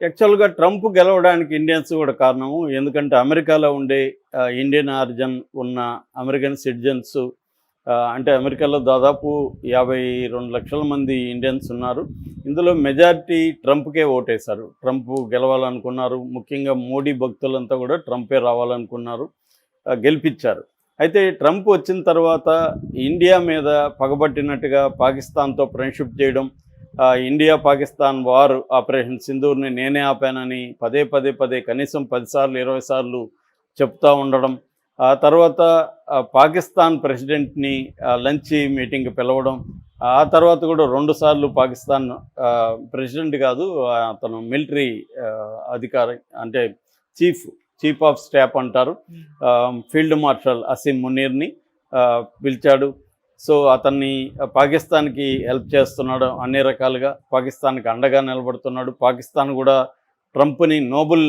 యాక్చువల్‌గా ట్రంప్ గెలవడానికి ఇండియన్స్ కూడా కారణము. ఎందుకంటే అమెరికాలో ఉండే ఇండియన్ ఆరిజిన్ ఉన్న అమెరికన్ సిటిజన్స్ అంటే అమెరికాలో దాదాపు 52,00,000 మంది ఇండియన్స్ ఉన్నారు. ఇందులో మెజారిటీ ట్రంప్‌కే ఓటేశారు. ట్రంప్ గెలవాలనుకున్నారు. ముఖ్యంగా మోడీ భక్తులంతా కూడా ట్రంపే రావాలనుకున్నారు. గెలిపించారు. అయితే ట్రంప్ వచ్చిన తర్వాత ఇండియా మీద పగబట్టినట్టుగా పాకిస్తాన్‌తో ఫ్రెండ్‌షిప్ చేయడం, ఇండియా పాకిస్తాన్ వార్ ఆపరేషన్ సింధూర్‌ని నేనే ఆపానని పదే కనీసం 10 సార్లు 20 సార్లు చెప్తా ఉండడం. ఆ తర్వాత పాకిస్తాన్ ప్రెసిడెంట్‌ని లంచ్ మీటింగ్‌కి పిలవడం. ఆ తర్వాత కూడా 2 సార్లు పాకిస్తాన్ ప్రెసిడెంట్ కాదు, అతను మిలిటరీ అధికారి అంటే చీఫ్ ఆఫ్ స్టాఫ్ అంటారు. ఫీల్డ్ మార్షల్ అసీం మునీర్‌ని పిలిచాడు. సో అతన్ని పాకిస్తాన్‌కి హెల్ప్ చేస్తున్నాడు అన్ని రకాలుగా. పాకిస్తాన్‌కి అండగా నిలబడుతున్నాడు. పాకిస్తాన్ కూడా ట్రంప్‌ని నోబెల్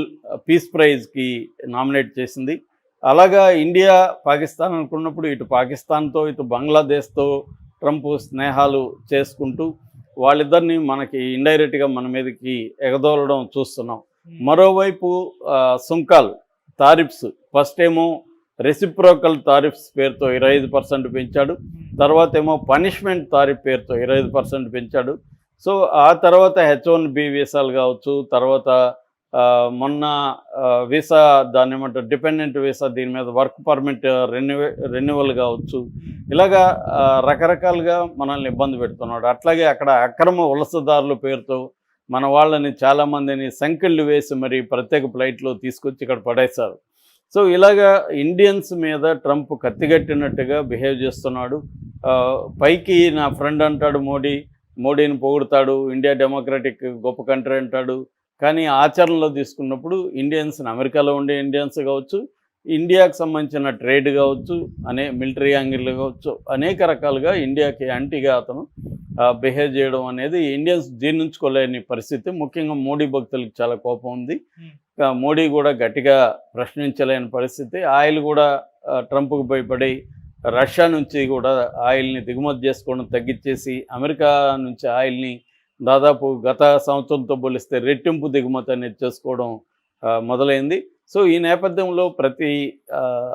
పీస్ ప్రైజ్‌కి నామినేట్ చేసింది. అలాగా ఇండియా పాకిస్తాన్ అనుకున్నప్పుడు ఇటు పాకిస్తాన్‌తో ఇటు బంగ్లాదేశ్‌తో ట్రంప్ స్నేహాలు చేసుకుంటూ వాళ్ళిద్దరిని మనకి ఇండైరెక్ట్‌గా మన మీదకి ఎగదోలడం చూస్తున్నాం. మరోవైపు సుంకాలు, తారిఫ్స్ ఫస్ట్ ఏమో రెసిప్రోకల్ తారిఫ్స్ పేరుతో 25% పెంచాడు. తర్వాత ఏమో పనిష్మెంట్ తారిఫ్ పేరుతో 25% పెంచాడు. సో ఆ తర్వాత H1B వీసాలు కావచ్చు, తర్వాత మొన్న వీసా దాన్ని ఏమంటారు డిపెండెంట్ వీసా, దీని మీద వర్క్ పర్మిట్ రెన్యువల్ కావచ్చు, ఇలాగా రకరకాలుగా మనల్ని ఇబ్బంది పెడుతున్నాడు. అట్లాగే అక్కడ అక్రమ వలసదారుల పేరుతో మన వాళ్ళని చాలామందిని సంకెళ్ళు వేసి మరి ప్రత్యేక ఫ్లైట్లో తీసుకొచ్చి ఇక్కడ పడేశారు. సో ఇలాగా ఇండియన్స్ మీద ట్రంప్ కత్తిగట్టినట్టుగా బిహేవ్ చేస్తున్నాడు. పైకి నా ఫ్రెండ్ అంటాడు, మోడీని పొగుడుతాడు, ఇండియా డెమోక్రటిక్ గొప్ప కంట్రీ అంటాడు. కానీ ఆచరణలో తీసుకున్నప్పుడు ఇండియన్స్ని, అమెరికాలో ఉండే ఇండియన్స్ కావచ్చు, ఇండియాకు సంబంధించిన ట్రేడ్ కావచ్చు, మిలిటరీ యాంగిల్ కావచ్చు, అనేక రకాలుగా ఇండియాకి యాంటీగా అతను బిహేవ్ చేయడం అనేది ఇండియన్స్ జీర్ణించుకోలేని పరిస్థితి. ముఖ్యంగా మోడీ భక్తులకు చాలా కోపం ఉంది. మోడీ కూడా గట్టిగా ప్రశ్నించలేని పరిస్థితి. ఆయిల్ కూడా ట్రంప్కు భయపడి రష్యా నుంచి కూడా ఆయిల్ని దిగుమతి చేసుకోవడం తగ్గించేసి అమెరికా నుంచి ఆయిల్ని దాదాపు గత సంవత్సరంతో పోలిస్తే రెట్టింపు దిగుమతి అనేది చేసుకోవడం మొదలైంది. సో ఈ నేపథ్యంలో ప్రతి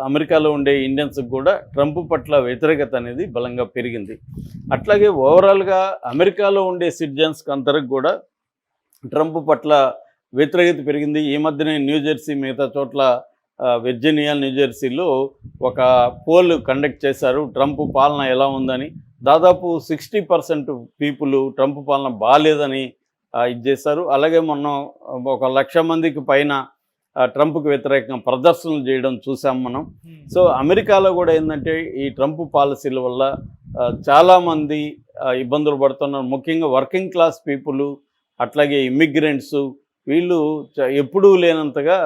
అమెరికాలో ఉండే ఇండియన్స్కి కూడా ట్రంప్ పట్ల వ్యతిరేకత అనేది బలంగా పెరిగింది. అట్లాగే ఓవరాల్గా అమెరికాలో ఉండే సిటిజన్స్కి అందరికి కూడా ట్రంప్ పట్ల వ్యతిరేకత పెరిగింది. ఈ మధ్యనే న్యూజెర్సీ మిగతా చోట్ల విర్జీనియా, న్యూజెర్సీలో ఒక పోల్ కండక్ట్ చేశారు ట్రంప్ పాలన ఎలా ఉందని. దాదాపు 60% పీపుల్ ట్రంప్ పాలన బాగాలేదని ఇది చేశారు. అలాగే మొన్న 1,00,000 మందికి పైన ట్రంప్కి వ్యతిరేకంగా ప్రదర్శనలు చేయడం చూసాం మనం. సో అమెరికాలో కూడా ఏంటంటే ఈ ట్రంప్ పాలసీల వల్ల చాలామంది ఇబ్బందులు పడుతున్నారు. ముఖ్యంగా వర్కింగ్ క్లాస్ పీపుల్, అట్లాగే ఇమ్మిగ్రెంట్స్, వీళ్ళు ఎప్పుడూ లేనంతగా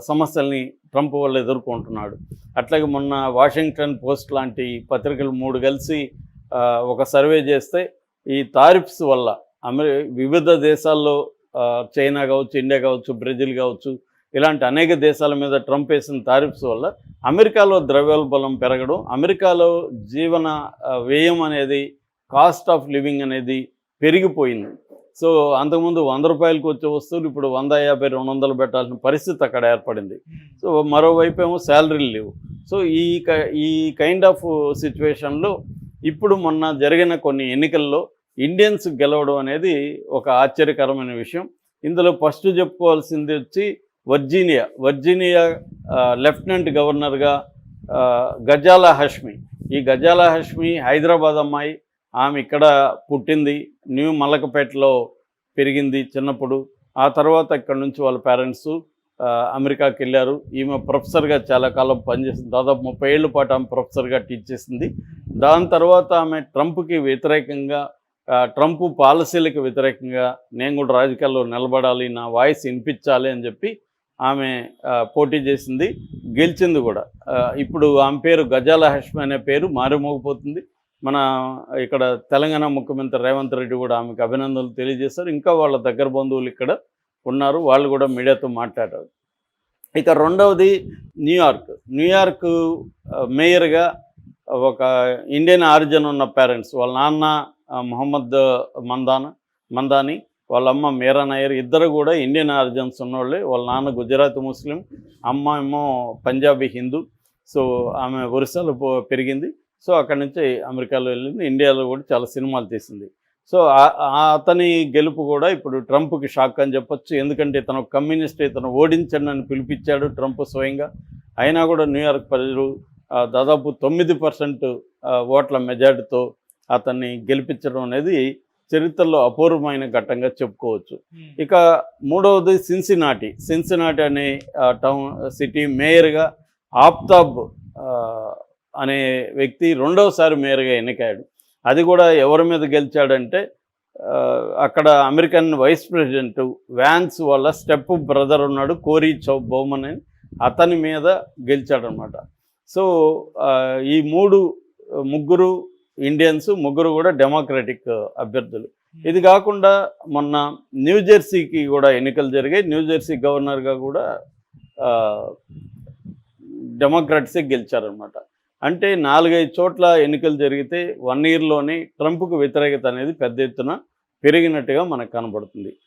సమస్యల్ని ట్రంప్ వల్ల ఎదుర్కొంటున్నాడు. అట్లాగే మొన్న వాషింగ్టన్ పోస్ట్ లాంటి పత్రికలు 3 కలిసి ఒక సర్వే చేస్తే ఈ తారిఫ్స్ వల్ల వివిధ దేశాల్లో చైనా కావచ్చు, ఇండియా కావచ్చు, బ్రెజిల్ కావచ్చు, ఇలాంటి అనేక దేశాల మీద ట్రంప్ వేసిన తారిఫ్స్ వల్ల అమెరికాలో ద్రవ్యోల్బణం పెరగడం, అమెరికాలో జీవన వ్యయం అనేది, కాస్ట్ ఆఫ్ లివింగ్ అనేది పెరిగిపోయింది. సో అంతకుముందు 100 రూపాయలకు వచ్చే వస్తువులు ఇప్పుడు 150, 200 పెట్టాల్సిన పరిస్థితి అక్కడ ఏర్పడింది. సో మరోవైపు ఏమో శాలరీలు లేవు. సో ఈ కైండ్ ఆఫ్ సిచ్యువేషన్లో ఇప్పుడు మొన్న జరిగిన కొన్ని ఎన్నికల్లో ఇండియన్స్ గెలవడం అనేది ఒక ఆశ్చర్యకరమైన విషయం. ఇందులో ఫస్ట్ చెప్పుకోవాల్సింది వచ్చి వర్జీనియా లెఫ్టినెంట్ గవర్నర్గా గజాలా హష్మి. ఈ గజాలా హష్మి హైదరాబాద్ అమ్మాయి. ఆమె ఇక్కడ పుట్టింది, న్యూ మలకపేటలో పెరిగింది చిన్నప్పుడు. ఆ తర్వాత ఇక్కడ నుంచి వాళ్ళ పేరెంట్స్ అమెరికాకి వెళ్ళారు. ఈమె ప్రొఫెసర్గా చాలా కాలం పనిచేసింది. దాదాపు 30 ఏళ్ల పాటు ఆమె ప్రొఫెసర్గా టీచ్ చేసింది. దాని తర్వాత ఆమె ట్రంప్కి వ్యతిరేకంగా, ట్రంప్ పాలసీలకు వ్యతిరేకంగా నేను కూడా రాజకీయాల్లో నిలబడాలి, నా వాయిస్ వినిపించాలి అని చెప్పి ఆమె పోటీ చేసింది, గెలిచింది కూడా. ఇప్పుడు ఆమె పేరు గజాలా హష్మి అనే పేరు మారుమోగిపోతుంది. మన ఇక్కడ తెలంగాణ ముఖ్యమంత్రి రేవంత్ రెడ్డి కూడా ఆమెకు అభినందనలు తెలియజేశారు. ఇంకా వాళ్ళ దగ్గర బంధువులు ఇక్కడ ఉన్నారు, వాళ్ళు కూడా మీడియాతో మాట్లాడారు. ఇక రెండవది న్యూయార్క్ మేయర్గా ఒక ఇండియన్ ఆరిజిన్ ఉన్న పేరెంట్స్, వాళ్ళ నాన్న మొహమ్మద్ మందాని, వాళ్ళ అమ్మ మీరా నాయర్ ఇద్దరు కూడా ఇండియన్ ఆరిజిన్స్ ఉన్నోళ్ళే. వాళ్ళ నాన్న గుజరాతీ ముస్లిం, అమ్మ ఏమో పంజాబీ హిందూ. సో ఆమె ఒరిస్సాలో పెరిగింది. సో అక్కడి నుంచి అమెరికాలో వెళ్ళింది. ఇండియాలో కూడా చాలా సినిమాలు తీసింది. సో అతని గెలుపు కూడా ఇప్పుడు ట్రంప్కి షాక్ అని చెప్పొచ్చు. ఎందుకంటే ఇతను కమ్యూనిస్ట్, ఇతను ఓడించండి అని పిలిపించాడు ట్రంప్ స్వయంగా. అయినా కూడా న్యూయార్క్ ప్రజలు దాదాపు 9% ఓట్ల మెజార్టీతో అతన్ని గెలిపించడం అనేది చరిత్రలో అపూర్వమైన ఘట్టంగా చెప్పుకోవచ్చు. ఇక మూడవది సిన్సినాటి అనే టౌన్ సిటీ మేయర్గా ఆఫ్తాబ్ అనే వ్యక్తి రెండవసారి మేయర్గా ఎన్నికయ్యాడు. అది కూడా ఎవరి మీద గెలిచాడంటే అక్కడ అమెరికన్ వైస్ ప్రెసిడెంట్ వ్యాన్స్ వాళ్ళ స్టెప్ బ్రదర్ ఉన్నాడు, కోరీ బౌమన్ అని, అతని మీద గెలిచాడనమాట. సో ఈ ముగ్గురు ఇండియన్స్, ముగ్గురు కూడా డెమోక్రటిక్ అభ్యర్థులు. ఇది కాకుండా మొన్న న్యూజెర్సీకి కూడా ఎన్నికలు జరిగాయి. న్యూజెర్సీ గవర్నర్గా కూడా డెమోక్రాట్సే గెలిచారనమాట. అంటే 4-5 చోట్ల ఎన్నికలు జరిగితే 1 ఇయర్లోనే ట్రంప్కు వ్యతిరేకత అనేది పెద్ద ఎత్తున పెరిగినట్టుగా మనకు కనబడుతుంది.